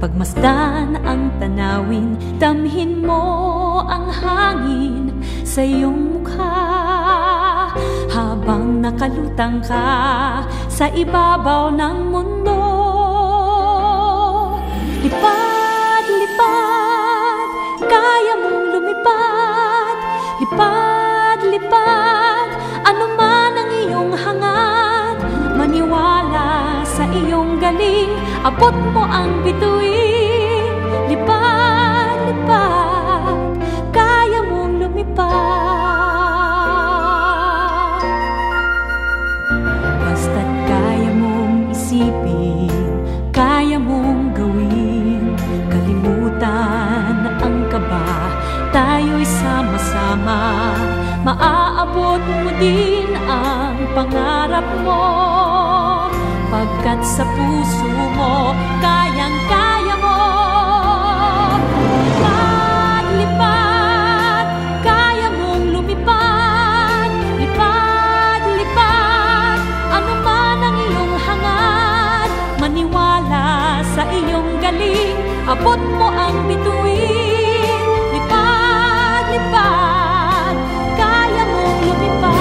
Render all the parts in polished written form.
Pagmasdan ang tanawin, damhin mo ang hangin sa iyong mukha, habang nakalutang ka sa ibabaw ng mundo. Lipad, lipad, kaya mong lumipad. Lipad, lipad, ano man ang iyong hangad. Maniwala sa iyong galing, abot mo ang bituin. Lipad, lipad, kaya mong lumipad. Basta't kaya mong isipin, kaya mong gawin. Kalimutan ang kaba, tayo'y sama-sama. Maaabot mo din ang pangarap mo, pagkat sa puso mo kayang-kaya mo. Lipad, lipad, kaya mong lumipad. Lipad, lipad, ano man ang iyong hangad. Maniwala sa iyong galing, abot mo ang bituin. Lipad, lipad, kaya mong lumipad.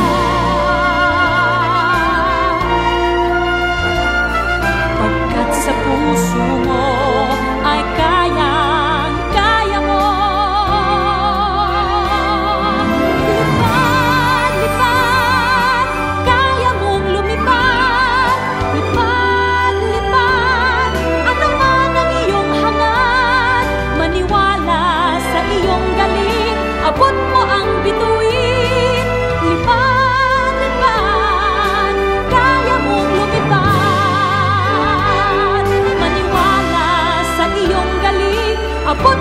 Pagkat sa puso mo ay kayang-kaya mo. Lipad, lipad, kaya mong lumipad. Lipad, lipad, ano man ang iyong hangad. Maniwala sa iyong galing, abot mo ang bituin. Lipad, lipad, kaya mong lumipad. Maniwala sa iyong galing, abot